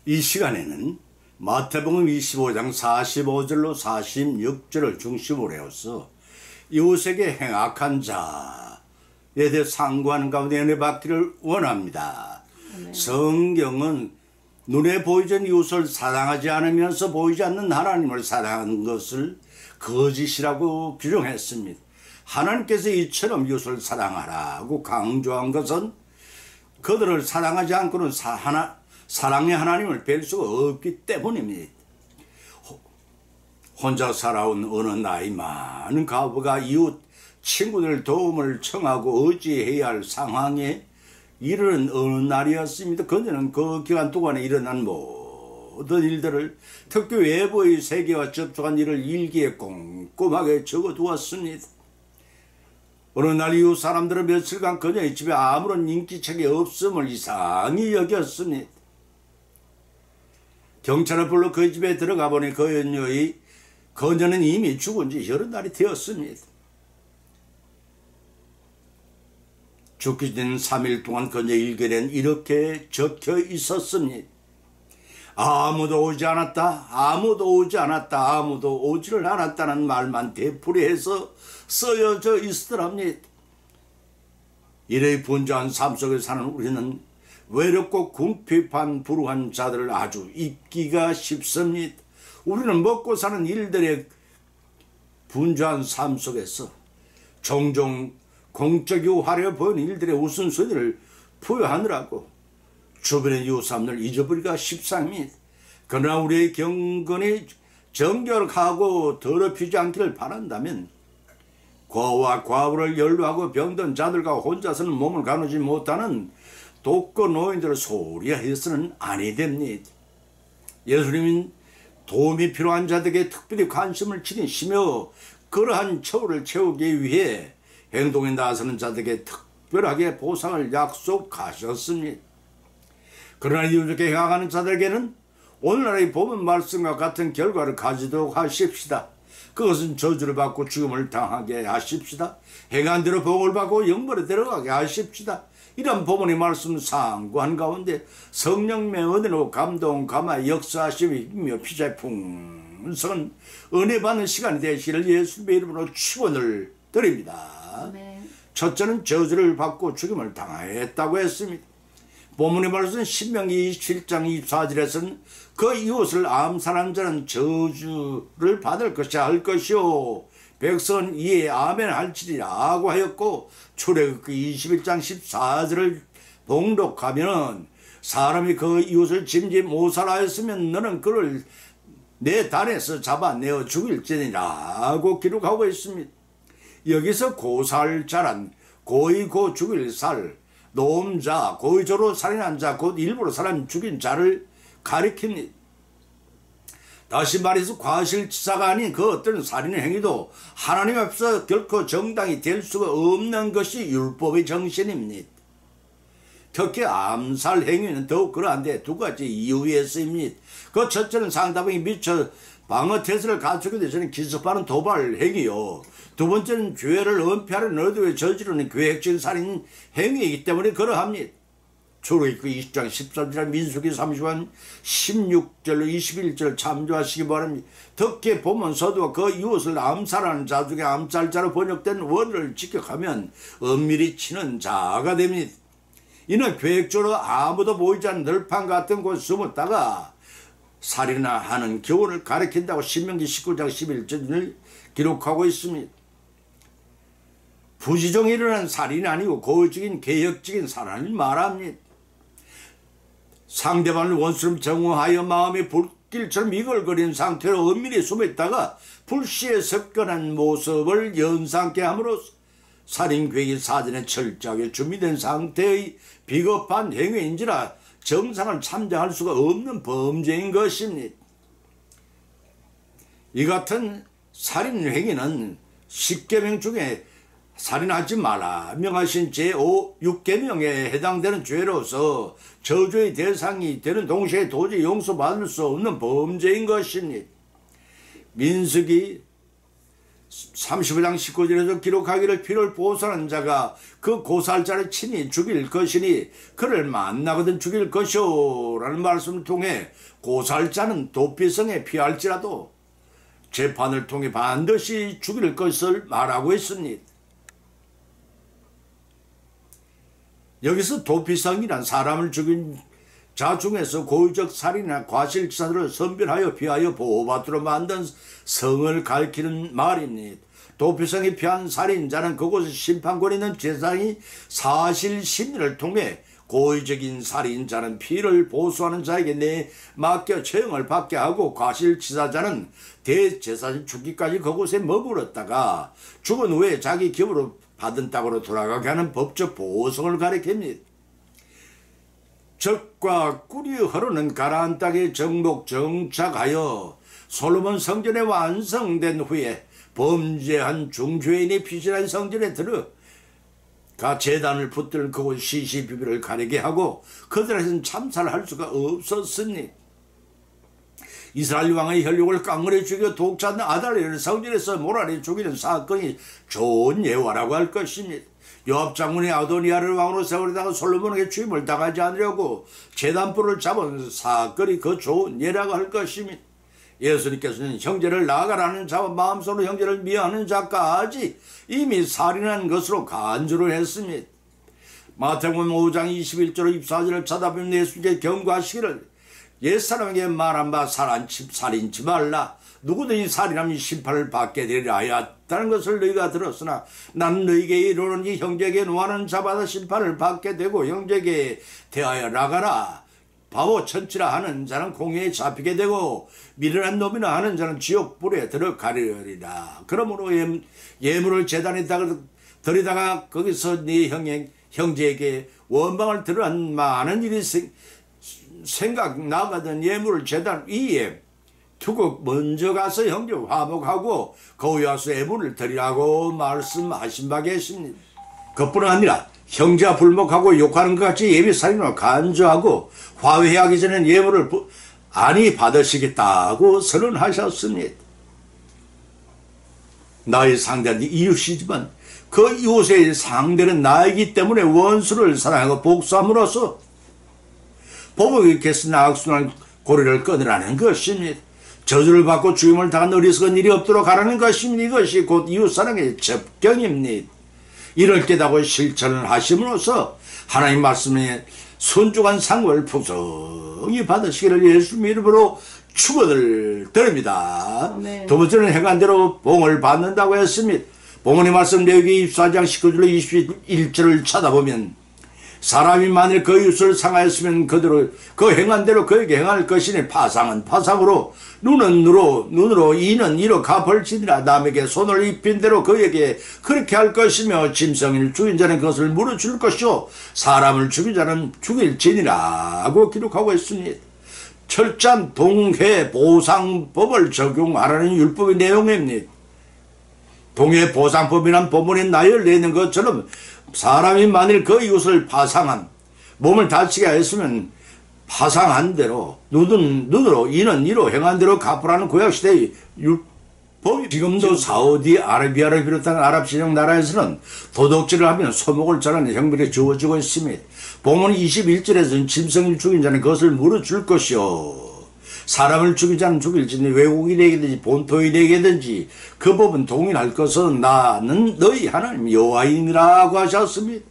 이 시간에는 마태복음 25장 45절로 46절을 중심으로 해서 이웃에게 행악한 자에 대해 상고하는 가운데 은혜 받기를 원합니다. 성경은 눈에 보이지 않는 이웃을 사랑하지 않으면서 보이지 않는 하나님을 사랑하는 것을 거짓이라고 규정했습니다. 하나님께서 이처럼 이웃을 사랑하라고 강조한 것은 그들을 사랑하지 않고는 사랑의 하나님을 뵐 수가 없기 때문입니다. 혼자 살아온 어느 나이 많은 과부가 이웃 친구들 도움을 청하고 의지해야 할 상황에 이르는 어느 날이었습니다. 그녀는 그 기간 동안에 일어난 모든 일들을 특히 외부의 세계와 접촉한 일을 일기에 꼼꼼하게 적어두었습니다. 어느 날 이웃 사람들은 며칠간 그녀의 집에 아무런 인기척이 없음을 이상히 여겼습니다. 경찰을 불러 그 집에 들어가 보니 그녀는 이미 죽은 지 여러 달이 되었습니다. 죽기 전 3일 동안 그녀 일기에는 이렇게 적혀 있었습니다. 아무도 오지 않았다, 아무도 오지 않았다, 아무도 오지를 않았다는 말만 되풀이해서 쓰여져 있더랍니다. 이래 분주한 삶 속에 사는 우리는 외롭고 궁핍한 불우한 자들을 아주 잊기가 쉽습니다. 우리는 먹고 사는 일들의 분주한 삶 속에서 종종 공적이고 화려해 보이는 일들의 우선순위를 부여하느라고 주변의 이웃 사람들을 잊어버리기가 쉽습니다. 그러나 우리의 경건이 정결하고 더럽히지 않기를 바란다면 고와 과부를 연루하고 병든 자들과 혼자서는 몸을 가누지 못하는 독거 노인들을 소홀히 해서는 아니 됩니다. 예수님은 도움이 필요한 자들에게 특별히 관심을 지니시며 그러한 처우를 채우기 위해 행동에 나서는 자들에게 특별하게 보상을 약속하셨습니다. 그러나 이웃에게 행하는 자들에게는 오늘날의 본문 말씀과 같은 결과를 가지도록 하십시다. 그것은 저주를 받고 죽음을 당하게 하십시다. 행한 대로 복을 받고 영벌에 들어가게 하십시다. 이런 본문의 말씀 상고한 가운데 성령의 은혜로 감동, 감화, 역사하심이며 피자의 풍성한 은혜 받는 시간이 되시기를 예수님의 이름으로 축원을 드립니다. 첫째는 저주를 받고 죽임을 당하였다고 했습니다. 본문의 말씀 신명기 27장 24절에서는 그 이웃을 암살한 자는 저주를 받을 것이 할 것이요 백성은 이에 아멘 할지라고 하였고 출애굽기 21장 14절을 봉독하면 사람이 그 이웃을 짐짓 모살하였으면 너는 그를 내 단에서 잡아내어 죽일지니라고 기록하고 있습니다. 여기서 고살자란 고의 고 죽일 살, 노음자, 고의적으로 살인한 자, 곧 일부러 사람 죽인 자를 가리킵니다. 다시 말해서 과실치사가 아닌 그 어떤 살인의 행위도 하나님 앞에서 결코 정당히 될 수가 없는 것이 율법의 정신입니다. 특히 암살 행위는 더욱 그러한데 두 가지 이유에 쓰입니다. 그 첫째는 상대방이 미처 방어 태세를 갖추게 되서는 기습하는 도발 행위요. 두 번째는 죄를 은폐하는 의도에 저지르는 계획적인 살인 행위이기 때문에 그러합니다. 출애굽기 20장 13절 민수기 30장 16절로 21절 참조하시기 바랍니다. 특히 본문 서두가 그 이웃을 암살하는 자 중에 암살자로 번역된 원어를 직역하면 엄밀히 치는 자가 됩니다. 이는 계획적으로 아무도 보이지 않는 널판 같은 곳에 숨었다가 살인하는 교훈을 가리킨다고 신명기 19장 11절을 기록하고 있습니다. 부지중에 일어난 살인이 아니고 고의적인 계획적인 살인을 말합니다. 상대방을 원수로 정오하여 마음이 불길처럼 이글거리는 상태로 은밀히 숨었다가 불시에 접근한 모습을 연상케 함으로써 살인 계획이 사전에 철저하게 준비된 상태의 비겁한 행위인지라 정상을 참작할 수가 없는 범죄인 것입니다. 이 같은 살인 행위는 10계명 중에 살인하지 말라 명하신 제6계명에 해당되는 죄로서 저주의 대상이 되는 동시에 도저히 용서받을 수 없는 범죄인 것입니다. 민수기 35장 19절에서 기록하기를 피를 보호하는 자가 그 고살자를 친히 죽일 것이니 그를 만나거든 죽일 것이오 라는 말씀을 통해 고살자는 도피성에 피할지라도 재판을 통해 반드시 죽일 것을 말하고 있습니다. 여기서 도피성이란 사람을 죽인 자 중에서 고의적 살인이나 과실치사를 선별하여 피하여 보호받도록 만든 성을 가리키는 말입니다. 도피성에 피한 살인자는 그곳에 심판권이 있는 제사장이 사실 심리를 통해 고의적인 살인자는 피를 보수하는 자에게 맡겨 처형을 받게 하고 과실치사자는 대제사장 죽기까지 그곳에 머물렀다가 죽은 후에 자기 기업으로 받은 땅으로 돌아가게 하는 법적 보호성을 가리킵니다. 적과 꿀이 흐르는 가나안 땅에 정복 정착하여 솔로몬 성전에 완성된 후에 범죄한 중죄인이 피신한 성전에 들어가 제단을 붙들 그곳 시시비비를 가리게 하고 그들에서는 참사를 할 수가 없었으니 이스라엘 왕의 혈육을 깡그리 죽여 독자는 아달리를 성전에서 모라리 죽이는 사건이 좋은 예화라고 할 것입니다. 요압 장군이 아도니아를 왕으로 세우려다가 솔로몬에게 취임을 당하지 않으려고 제단불을 잡은 사건이 그 좋은 예라고 할 것입니다. 예수님께서는 형제를 나아가라는 자와 마음속으로 형제를 미워하는 자까지 이미 살인한 것으로 간주를 했습니다. 마태복음 5장 21절 24절을 찾아보면 예수님께 경고하시기를 옛사람에게 말한 바 살인치 말라. 누구든지 살인하면 심판을 받게 되리라 하였다는 것을 너희가 들었으나 나는 너희에게 이르노니 형제에게 노하는 자마다 심판을 받게 되고 형제에게 대하여 나가라. 바보 천치라 하는 자는 공회에 잡히게 되고 미련한 놈이나 하는 자는 지옥불에 들어가리라. 그러므로 예물을 제단에 들이다가 거기서 네 형제에게 원방을 들어한 많은 일이 생각나거든 예물을 제단 위에 두고 먼저 가서 형제 화목하고 거기 와서 예물을 드리라고 말씀하신 바 계십니다. 그뿐 아니라 형제와 불목하고 욕하는 것 같이 예비살인으로 간주하고 화해하기 전에 예물을 안이 받으시겠다고 선언하셨습니다. 나의 상대는 이웃이지만 그 이웃의 상대는 나이기 때문에 원수를 사랑하고 복수함으로써 보복이 개쓴 악순환 고리를 끊으라는 것입니다. 저주를 받고 죽임을 당한 어리석은 일이 없도록 하라는 것입니다. 이것이 곧 이웃사랑의 접경입니다. 이를 깨닫고 실천을 하심으로써 하나님 말씀에 순종한 상을 풍성히 받으시기를 예수님 이름으로 축원을 드립니다. 아멘. 두 번째는 행한 대로 봉을 받는다고 했습니다. 봉헌의 말씀 레위기 24장 19절로 21절을 찾아보면 사람이 만일 그 이웃을 상하였으면 그대로 그 행한 대로 그에게 행할 것이니 파상은 파상으로 눈은 눈으로 이는 이로 갚을지니라. 남에게 손을 입힌 대로 그에게 그렇게 할 것이며 짐승을 죽인 자는 그것을 물어줄 것이요 사람을 죽인 자는 죽일지니라고 기록하고 있습니다. 철저한 동해 보상법을 적용하라는 율법의 내용입니다. 동해 보상법이란 본문에 나열 내는 것처럼 사람이 만일 그 이웃을 파상한 몸을 다치게 하였으면 파상한 대로 눈으로 이는 이로 행한 대로 갚으라는 구약시대의 율법이 지금도 사우디아라비아를 비롯한 아랍 진영 나라에서는 도둑질을 하면 소목을 자르는 형벌이 주어지고 있습니다. 본문 21절에서는 짐승을 죽인 자는 그것을 물어줄 것이요 사람을 죽인 자는 죽일지니 외국인에게든지 본토인에게든지 그 법은 동일할 것은 나는 너희 하나님 여호와이니라고 하셨습니다.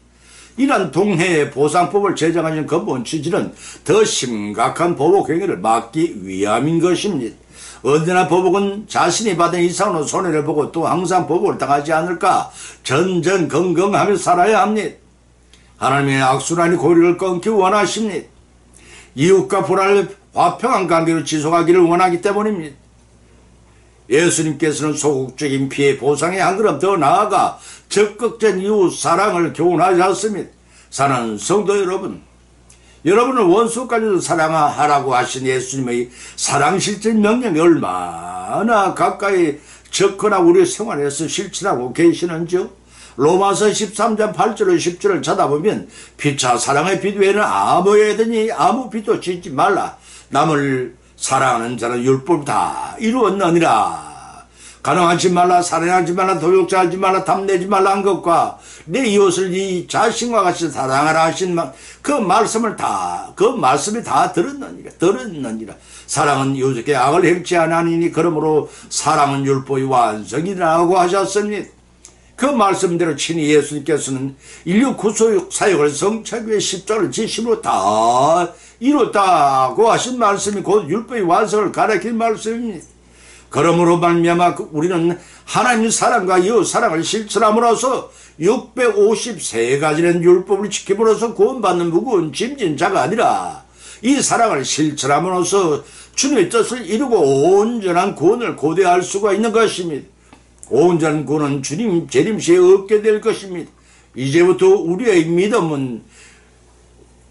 이러한 동해의 보상법을 제정하신 근본 취지는 더 심각한 보복 행위를 막기 위함인 것입니다. 언제나 보복은 자신이 받은 이상으로 손해를 보고 또 항상 보복을 당하지 않을까 전전긍긍하며 살아야 합니다. 하나님의 악순환의 고리를 끊기 원하십니다. 이웃과 불화를 화평한 관계로 지속하기를 원하기 때문입니다. 예수님께서는 소극적인 피해 보상에 한 걸음 더 나아가 적극적인 이웃 사랑을 교훈하셨습니다. 사랑하는 성도 여러분, 여러분을 원수까지도 사랑하라고 하신 예수님의 사랑 실천 명령이 얼마나 가까이 접근하 우리 생활에서 실천하고 계시는지요? 로마서 13장 8절로 10절을 찾아보면 피차 사랑의 빛 외에는 아무에든지 아무 빛도 짓지 말라. 남을 사랑하는 자는 율법을 다 이루었느니라. 가능하지 말라, 살인하지 말라, 도둑질하지 말라, 탐내지 말라 한 것과 내 이웃을 이 자신과 같이 사랑하라 하신 그 말씀을 그 말씀이 다 들었느니라. 사랑은 이웃에게 악을 행치 아니하니 그러므로 사랑은 율법의 완성이라고 하셨습니다. 그 말씀대로 친히 예수님께서는 인류 구속 사역을 성취하기 위해 십자가를 지심으로 다 이뤘다고 하신 말씀이 곧 율법의 완성을 가리킨 말씀입니다. 그러므로 말미암아 우리는 하나님의 사랑과 이웃 사랑을 실천함으로써 653가지는 율법을 지킴으로써 구원받는 무거운 짐진 자가 아니라 이 사랑을 실천함으로써 주님의 뜻을 이루고 온전한 구원을 고대할 수가 있는 것입니다. 온전한 구원은 주님 재림시에 얻게 될 것입니다. 이제부터 우리의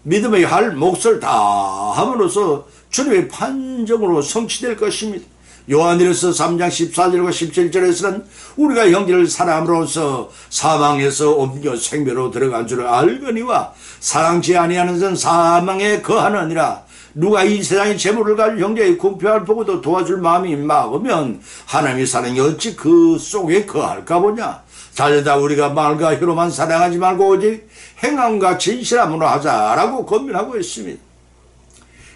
믿음의 할 몫을 다 함으로써 주님의 판정으로 성취될 것입니다. 요한일서 3장 14절과 17절에서는 우리가 형제를 사랑함으로써 사망에서 옮겨 생명으로 들어간 줄을 알거니와 사랑치 아니하는 자는 사망에 거하느니라. 누가 이 세상의 재물을 가지고 형제의 궁핍을 보고도 도와줄 마음이 막으면 하나님의 사랑이 어찌 그 속에 거할까 보냐. 자녀다 우리가 말과 혀로만 사랑하지 말고 오직 행함과 진실함으로 하자라고 권면하고 있습니다.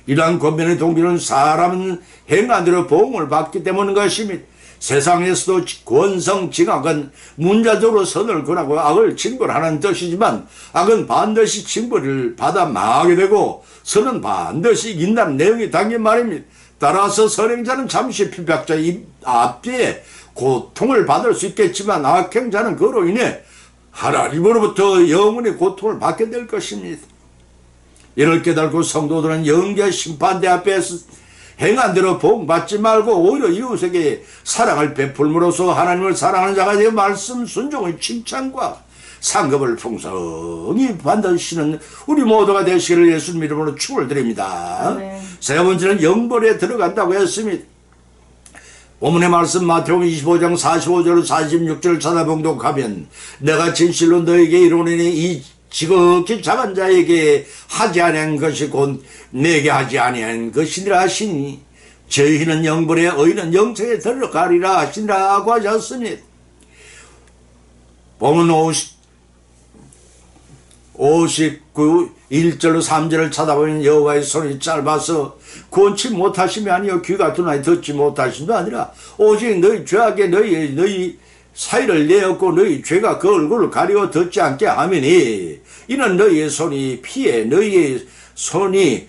이러한 권면의 동기는 사람은 행한대로 보응을 받기 때문인 것입니다. 세상에서도 권성징악은 문자적으로 선을 권하고 악을 징벌하는 뜻이지만 악은 반드시 징벌을 받아 망하게 되고 선은 반드시 이긴다는 내용이 담긴 말입니다. 따라서 선행자는 잠시 피박자의 앞뒤에 고통을 받을 수 있겠지만 악행자는 그로 인해 하나님으로부터 영원히 고통을 받게 될 것입니다. 이를 깨달고 성도들은 영계 심판대 앞에서 행한 대로 복받지 말고 오히려 이웃에게 사랑을 베풀므로써 하나님을 사랑하는 자가 되어 말씀 순종의 칭찬과 상급을 풍성히 받으시는 우리 모두가 되시기를 예수님 이름으로 축을 드립니다. 네. 세 번째는 영벌에 들어간다고 했습니다. 오문의 말씀 마태복음 25장 45절 46절 찾아봉독하면 내가 진실로 너에게 이르노니 이 지극히 작은 자에게 하지 아니한 것이 곧 내게 하지 아니한 것이니라 하시니 저희는 영벌에 의인은 영생에 들어가리라 하시니라고 하셨습니다. 보면 59 1절로 3절을 찾아보면 여호와의 손이 짧아서 권치 못하심이 아니요 귀가 둔하니 듣지 못하심도 아니라 오직 너희 죄악에 너희 사이를 내었고 너희 죄가 그 얼굴을 가리워 듣지 않게 하매니 이는 너희의 손이 피해 너희의 손이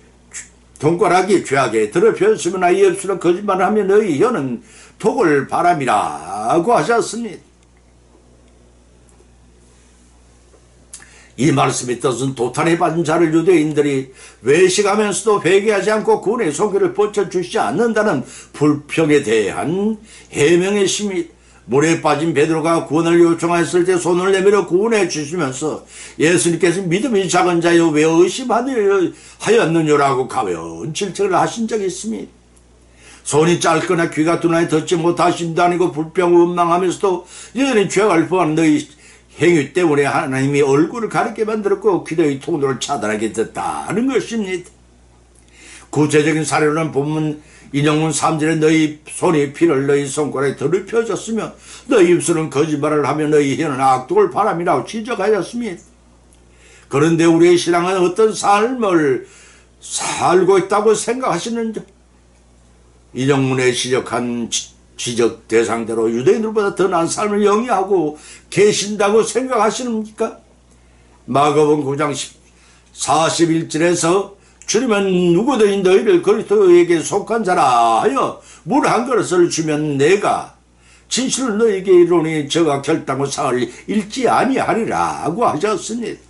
돈가락이 죄악에 더럽혔으므나 이 입술은 거짓말을 하며 너희 혀는 독을 바람이라고 하셨습니다. 이 말씀의 뜻은 도탄에 빠진 자를 유대인들이 외식하면서도 회개하지 않고 구원의 소개를 뻗쳐주시지 않는다는 불평에 대한 해명의 심이 물에 빠진 베드로가 구원을 요청했을 때 손을 내밀어 구원해 주시면서 예수님께서 믿음이 작은 자여 왜 의심하였느냐라고 가벼운 질책을 하신 적이 있습니다. 손이 짧거나 귀가 둔하니 듣지 못하심도 아니고 불평 원망하면서도 여전히 죄악을 범한 너희 행위 때문에 하나님이 얼굴을 가리게 만들었고 귀의 통로를 차단하게 됐다는 것입니다. 구체적인 사례로는 본문 인용문 3절에 너희 손이 피를 너희 손가락에 더럽혀졌으며 너희 입술은 거짓말을 하며 너희 혀는 악독을 바람이라고 지적하였습니다. 그런데 우리의 신앙은 어떤 삶을 살고 있다고 생각하시는지 인용문에 지적한 지적 대상대로 유대인들보다 더 나은 삶을 영위하고 계신다고 생각하시는입니까? 마가복음 9장 41절에서 주님은 누구든지 너희를 그리스도에게 속한 자라 하여 물 한 그릇을 주면 내가 진실로 너희에게 이르노니 저가 결단과 상을 잃지 아니하리라고 하셨습니다.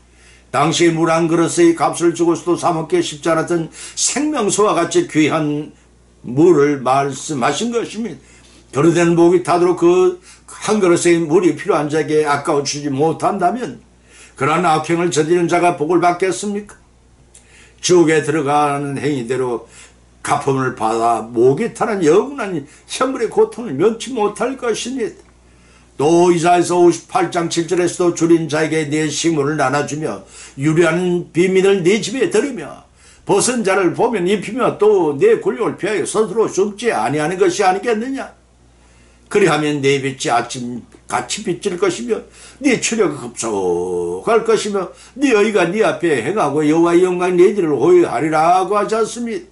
당시 물 한 그릇의 값을 주고서도 사먹기 쉽지 않았던 생명수와 같이 귀한 물을 말씀하신 것입니다. 그러된 목이 타도록 그 한 그릇의 물이 필요한 자에게 아까워 주지 못한다면 그러한 악행을 저지른 자가 복을 받겠습니까? 지옥에 들어가는 행위대로 가품을 받아 목이 타는 영원한 형벌의 고통을 면치 못할 것입니다. 또 이사야서 58장 7절에서도 줄인 자에게 네 식물을 나눠주며 유리한 비민을 네 집에 들이며 벗은 자를 보면 입히며 또 내 권력을 피하여 스스로 죽지 아니하는 것이 아니겠느냐. 그리하면 내 빛이 아침 같이 비칠 것이며 네 추력이 급속할 것이며 네 의가 네 앞에 행하고 여호와의 영광이 네 뒤를 호위하리라고 하지 않습니까?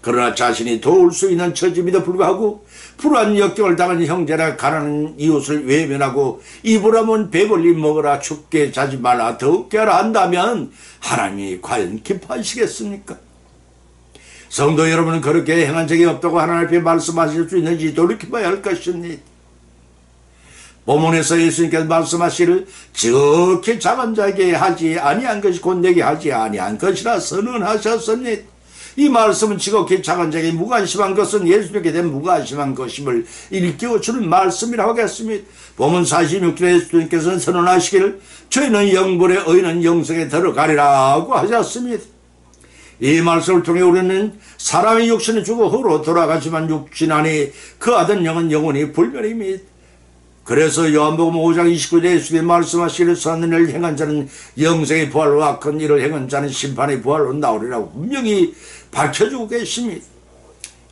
그러나 자신이 도울 수 있는 처짐에도 불구하고 불안 역경을 당한 형제나 가난한 이웃을 외면하고 입으라면 배불리 먹으라 춥게 자지 말라 더욱게 하라 한다면 하나님이 과연 기뻐하시겠습니까? 성도 여러분은 그렇게 행한 적이 없다고 하나님 앞에 말씀하실 수 있는지 돌이켜봐야 할 것입니다. 본문에서 예수님께서 말씀하시기를 지극히 작은 자에게 하지 아니한 것이 곧 내게 하지 아니한 것이라 선언하셨습니다. 이 말씀은 지극히 작은 자에게 무관심한 것은 예수님께 대한 무관심한 것임을 일깨워주는 말씀이라고 하겠습니다. 본문 46절에 예수님께서는 선언하시기를 저희는 영불의 의인은 영생에 들어가리라고 하셨습니다. 이 말씀을 통해 우리는 사람의 육신은 죽어 흙으로 돌아가지만 육신 안에 그 아들 영은 영원히 불멸입니다. 그래서 요한복음 5장 29절에 예수님이 말씀하시기를 선한 일을 행한 자는 영생의 부활로 악한 일을 행한 자는 심판의 부활로 나오리라고 분명히 밝혀주고 계십니다.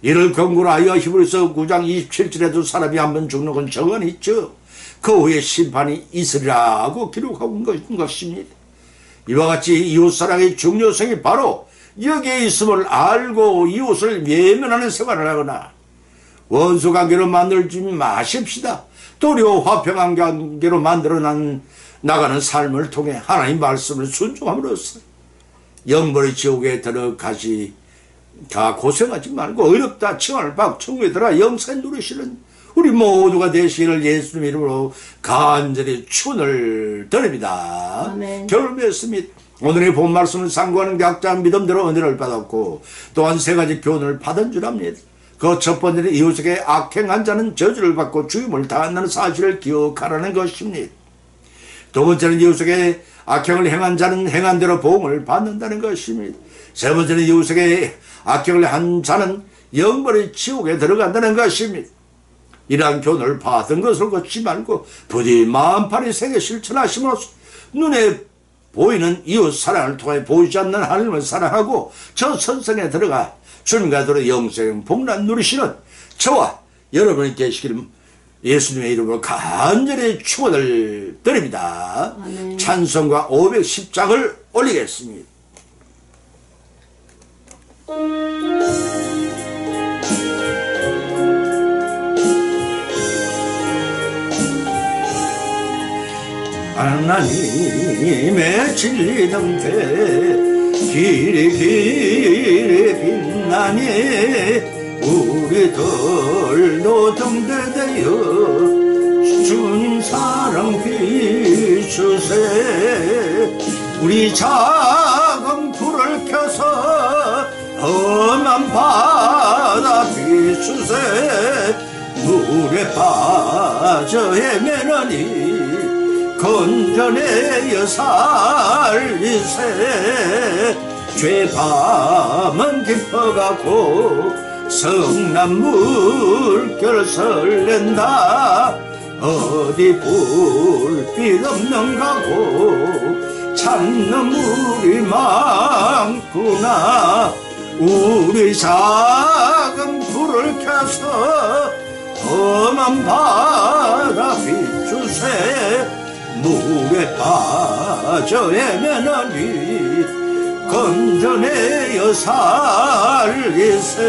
이를 근거로 하여 히브리서 9장 27절에도 사람이 한번 죽는 건 정언이 있죠. 그 후에 심판이 있으리라고 기록하고 있는 것입니다. 이와 같이 이웃사랑의 중요성이 바로 여기에 있음을 알고 이웃을 외면하는 생활을 하거나 원수관계로 만들지 마십시다. 도리어 화평한 관계로 만들어 나가는 삶을 통해 하나님 말씀을 순종함으로써 영벌의 지옥에 들어가시 다 고생하지 말고 어렵다 칭을 받고 천국에 들어가 영생 누리시는 우리 모두가 되시기를 예수님 이름으로 간절히 축원을 드립니다. 결론 맺습니다. 오늘의 본 말씀을 상고하는 각자 믿음대로 은혜를 받았고 또한 세 가지 교훈을 받은 줄 압니다. 그 첫 번째는 이웃에게 악행한 자는 저주를 받고 죽임을 당한다는 사실을 기억하라는 것입니다. 두 번째는 이웃에게 악행을 행한 자는 행한 대로 보응을 받는다는 것입니다. 세 번째는 이웃에게 악행을 한 자는 영벌의 지옥에 들어간다는 것입니다. 이러한 교훈을 받은 것을 걷지 말고 부디 만판이 세계 실천하심으로써 눈에 보이는 이웃 사랑을 통해 보이지 않는 하나님을 사랑하고 저 선성에 들어가 주님과 더불어 영생 복락 누리시는 저와 여러분이 계시기를 예수님의 이름으로 간절히 축원을 드립니다. 아멘. 찬송가 510장을 올리겠습니다. 하나님의 진리 등대 길이 빛나니 우리들도 등대되어 주님 사랑 비추세 우리 작은 불을 켜서 험한 바다 비추세 물에 빠져 헤매느니 건져내어 살리세 죄 밤은 깊어가고 성난 물결 설렌다 어디 불빛 없는가고 찾는 물이 많구나 우리 작은 불을 켜서 험한 바다 비추세 물에 빠져 헤매느니 건져내어 살리세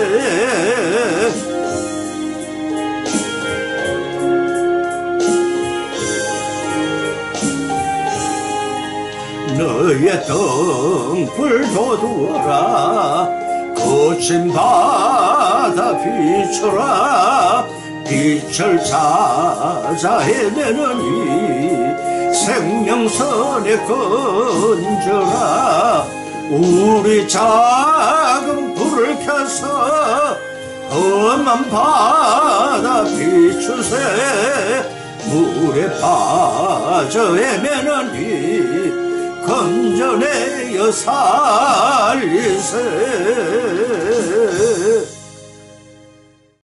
너의 등불도 두어라 거친 바다 비춰라 빛을 찾아 헤매느니 생명선에 건져라 우리 작은 불을 켜서 험한 바다 비추세 물에 빠져 헤매느니 건져내어 살리세